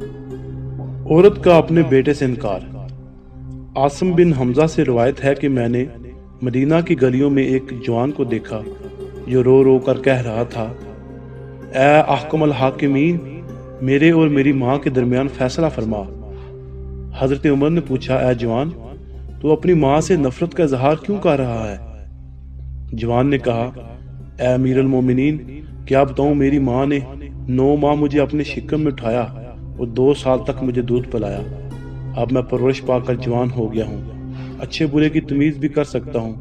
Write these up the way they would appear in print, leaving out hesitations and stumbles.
عورت کا اپنے بیٹے سے انکار۔ عاصم بن حمزہ سے روایت ہے کہ میں نے مدینہ کی گلیوں میں ایک جوان کو دیکھا جو رو رو کر کہہ رہا تھا، اے احکم الحاکمین، میرے اور میری ماں کے درمیان فیصلہ فرما۔ حضرت عمر نے پوچھا، اے جوان، تو اپنی ماں سے نفرت کا اظہار کیوں کر رہا ہے؟ جوان نے کہا، اے امیر المومنین، کیا بتاؤں، میری ماں نے 9 ماہ مجھے اپنے شکم میں اٹھایا اور 2 سال تک مجھے دودھ پلایا۔ اب میں پرورش پا کر جوان ہو گیا ہوں، اچھے برے کی تمیز بھی کر سکتا ہوں،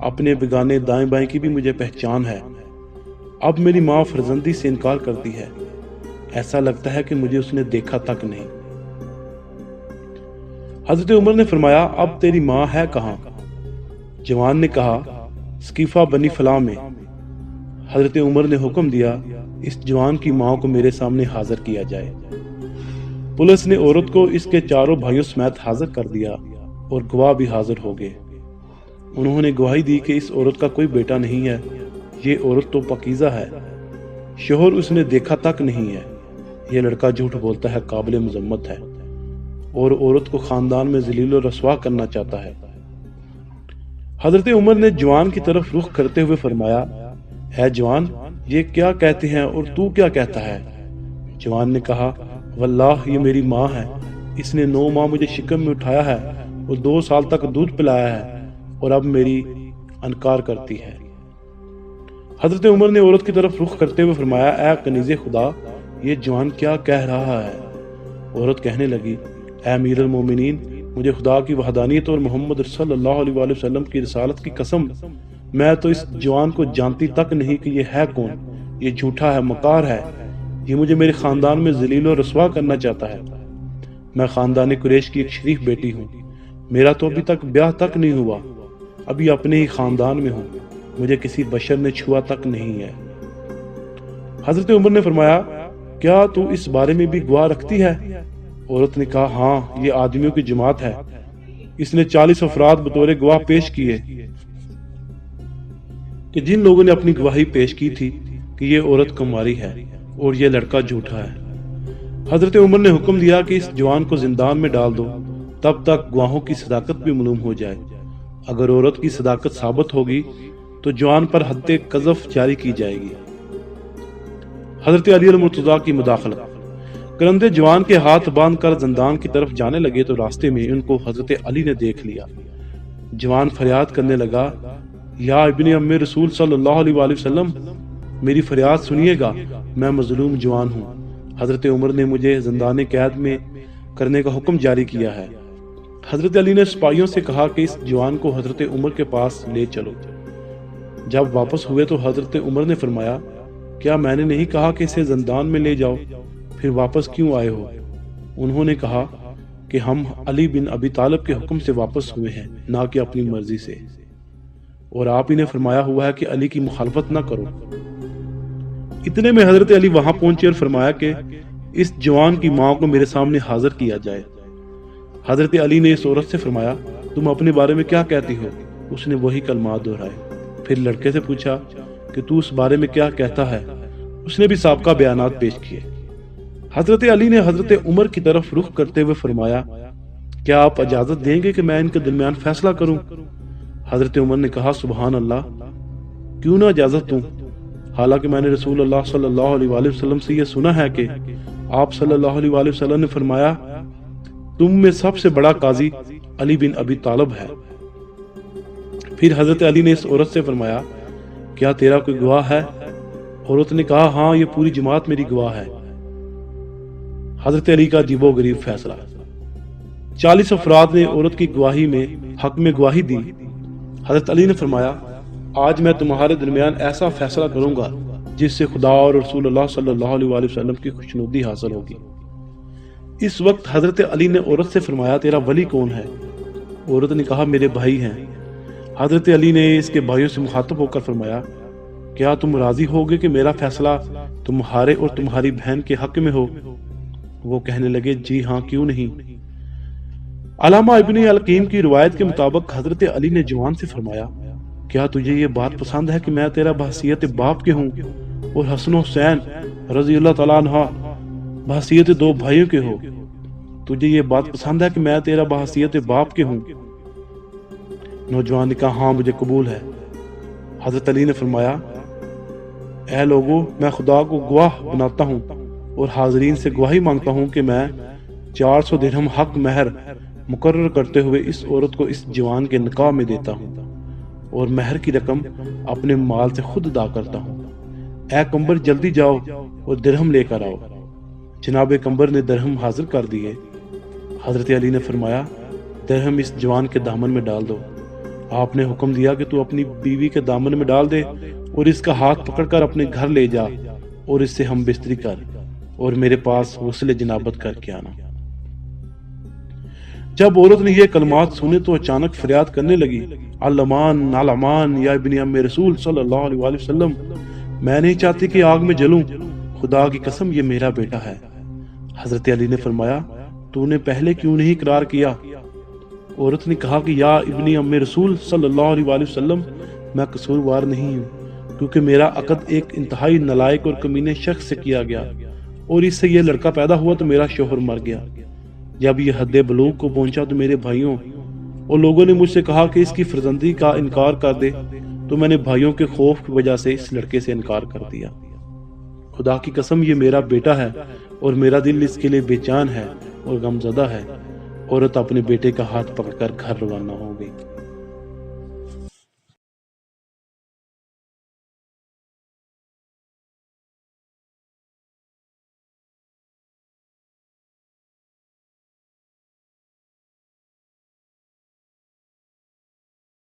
اپنے بگانے دائیں بائیں کی بھی مجھے پہچان ہے۔ اب میری ماں فرزندی سے انکار کرتی ہے، ایسا لگتا ہے کہ مجھے اس نے دیکھا تک نہیں۔ حضرت عمر نے فرمایا، اب تیری ماں ہے کہاں؟ جوان نے کہا، سقیفہ بنی فلاں میں۔ حضرت عمر نے حکم دیا، اس جوان کی ماں کو میرے سامنے حاضر کیا جائے۔ پولیس نے عورت کو اس کے 4 بھائیوں سمیت حاضر کر دیا اور گواہ بھی حاضر ہو گئے۔ انہوں نے گواہی دی کہ اس عورت کا کوئی بیٹا نہیں ہے، یہ عورت تو پاکیزہ ہے، شوہر اس نے دیکھا تک نہیں ہے، یہ لڑکا جھوٹ بولتا ہے، قابل مذمت ہے، اور عورت کو خاندان میں ذلیل و رسوا کرنا چاہتا ہے۔ حضرت عمر نے جوان کی طرف رخ کرتے ہوئے فرمایا، اے جوان، یہ کیا کہتے ہیں اور تو کیا کہتا ہے؟ جوان نے کہا، واللہ یہ میری ماں ہے، اس نے 9 ماہ مجھے شکم میں اٹھایا ہے اور 2 سال تک دودھ پلایا ہے اور اب میری انکار کرتی ہے۔ حضرت عمر نے عورت کی طرف رخ کرتے ہوئے فرمایا، اے کنیز خدا، یہ جوان کیا کہہ رہا ہے؟ عورت کہنے لگی، اے امیر المومنین، مجھے خدا کی وحدانیت اور محمد صلی اللہ علیہ وآلہ وسلم کی رسالت کی قسم، میں تو اس جوان کو جانتی تک نہیں کہ یہ ہے کون، یہ جھوٹا ہے، مکار ہے، یہ مجھے میرے خاندان میں ذلیل و رسوا کرنا چاہتا ہے۔ میں خاندان قریش کی ایک شریف بیٹی ہوں، میرا تو ابھی تک بیاہ تک نہیں ہوا، ابھی اپنے ہی خاندان میں ہوں، مجھے کسی بشر نے چھوا تک نہیں ہے۔ حضرت عمر نے فرمایا، کیا تو اس بارے میں بھی گواہ رکھتی ہے؟ عورت نے کہا، ہاں، یہ آدمیوں کی جماعت ہے، اس نے 40 افراد بطور گواہ پیش کیے کہ جن لوگوں نے اپنی گواہی پیش کی تھی کہ یہ عورت کماری ہے اور یہ لڑکا جھوٹا ہے۔ حضرت عمر نے حکم دیا کہ اس جوان کو زندان میں ڈال دو، تب تک گواہوں کی صداقت بھی معلوم ہو جائے۔ اگر عورت کی صداقت ثابت ہوگی تو جوان پر حد قذف جاری کی جائے گی۔ حضرت علی المرتضیٰ کی مداخلت۔ کرندے جوان کے ہاتھ باندھ کر زندان کی طرف جانے لگے تو راستے میں ان کو حضرت علی نے دیکھ لیا۔ جوان فریاد کرنے لگا، یا ابن ام رسول صلی اللہ علیہ وآلہ وسلم، میری فریاد سنیے گا، میں مظلوم جوان ہوں، حضرت عمر نے مجھے زندان قید میں کرنے کا حکم جاری کیا ہے۔ حضرت علی نے سپاہیوں سے کہا کہ اس جوان کو حضرت عمر کے پاس لے چلو۔ جب واپس ہوئے تو حضرت عمر نے فرمایا، کیا میں نے نہیں کہا کہ اسے زندان میں لے جاؤ، پھر واپس کیوں آئے ہو؟ انہوں نے کہا کہ ہم علی بن ابی طالب کے حکم سے واپس ہوئے ہیں، نہ کہ اپنی مرضی سے، اور آپ ہی نے فرمایا ہوا ہے کہ علی کی مخالفت نہ کرو۔ اتنے میں حضرت علی وہاں پہنچے اور فرمایا کہ اس جوان کی ماں کو میرے سامنے حاضر کیا جائے۔ حضرت علی نے اس عورت سے فرمایا، تم اپنے بارے میں کیا کہتی ہو؟ اس نے وہی کلمات دہرائے۔ پھر لڑکے سے پوچھا کہ تو اس بارے میں کیا کہتا ہے؟ اس نے بھی سابقہ بیانات پیش کیے۔ حضرت علی نے حضرت عمر کی طرف رخ کرتے ہوئے فرمایا، کیا آپ اجازت دیں گے کہ میں ان کے درمیان فیصلہ کروں؟ حضرت عمر نے کہا، سبحان اللہ، کیوں نہ اجازت دوں، حالانکہ میں نے رسول اللہ صلی اللہ علیہ وآلہ وسلم سے یہ سنا ہے کہ آپ صلی اللہ علیہ وآلہ وسلم نے فرمایا، تم میں سب سے بڑا قاضی علی بن ابی طالب ہے۔ پھر حضرت علی نے اس عورت سے فرمایا، کیا تیرا کوئی گواہ ہے؟ عورت نے کہا، ہاں، یہ پوری جماعت میری گواہ ہے۔ حضرت علی کا عجیب و غریب فیصلہ۔ 40 افراد نے عورت کی گواہی میں حق میں گواہی دی۔ حضرت علی نے فرمایا، آج میں تمہارے درمیان ایسا فیصلہ کروں گا جس سے خدا اور رسول اللہ صلی اللہ علیہ وآلہ وسلم کی خوشنودی حاصل ہوگی۔ اس وقت حضرت علی نے عورت سے فرمایا، تیرا ولی کون ہے؟ عورت نے کہا، میرے بھائی ہیں۔ حضرت علی نے اس کے بھائیوں سے مخاطب ہو کر فرمایا، کیا تم راضی ہوگے کہ میرا فیصلہ تمہارے اور تمہاری بہن کے حق میں ہو؟ وہ کہنے لگے، جی ہاں، کیوں نہیں۔ علامہ ابن القیم کی روایت کے مطابق حضرت علی نے جوان سے فرمایا، کیا تجھے یہ بات پسند ہے کہ میں تیرا بحیثیت باپ کے ہوں اور حسن و حسین رضی اللہ تعالیٰ عنہ بحیثیت دو بھائیوں کے ہو، تجھے یہ بات پسند ہے کہ میں تیرا بحیثیت باپ کے ہوں؟ نوجوان نے کہا ہاں مجھے قبول ہے۔ حضرت علی نے فرمایا اے لوگو، میں خدا کو گواہ بناتا ہوں اور حاضرین سے گواہی مانگتا ہوں کہ میں 400 درہم حق مہر مقرر کرتے ہوئے اس عورت کو اس جوان کے نکاح میں دیتا ہوں اور مہر کی رقم اپنے مال سے خود ادا کرتا ہوں۔ اے کمبر جلدی جاؤ اور درہم لے کر آؤ۔ جناب کمبر نے درہم حاضر کر دیے۔ حضرت علی نے فرمایا درہم اس جوان کے دامن میں ڈال دو۔ آپ نے حکم دیا کہ تو اپنی بیوی کے دامن میں ڈال دے اور اس کا ہاتھ پکڑ کر اپنے گھر لے جا اور اس سے ہم بستری کر اور میرے پاس غسل جنابت کر کے آنا۔ جب عورت نے یہ کلمات سنے تو اچانک فریاد کرنے لگی علمان علمان یا ابن ام رسول صلی اللہ علیہ وآلہ وسلم، میں نہیں چاہتی کہ آگ میں جلوں، خدا کی قسم یہ میرا بیٹا ہے۔ حضرت علی نے فرمایا تو نے پہلے کیوں نہیں اقرار کیا؟ عورت نے کہا کہ یا ابن ام رسول صلی اللہ علیہ وآلہ وسلم، میں قصوروار نہیں ہوں کیونکہ میرا عقد ایک انتہائی نالائق اور کمینے شخص سے کیا گیا اور اس سے یہ لڑکا پیدا ہوا تو میرا شوہر مر گیا۔ جب یہ حد بلوغ کو پہنچا تو میرے بھائیوں اور لوگوں نے مجھ سے کہا کہ اس کی فرزندی کا انکار کر دے، تو میں نے بھائیوں کے خوف کی وجہ سے اس لڑکے سے انکار کر دیا۔ خدا کی قسم یہ میرا بیٹا ہے اور میرا دل اس کے لیے بے چین ہے اور غمزدہ ہے۔ عورت اپنے بیٹے کا ہاتھ پکڑ کر گھر روانہ ہو گئی۔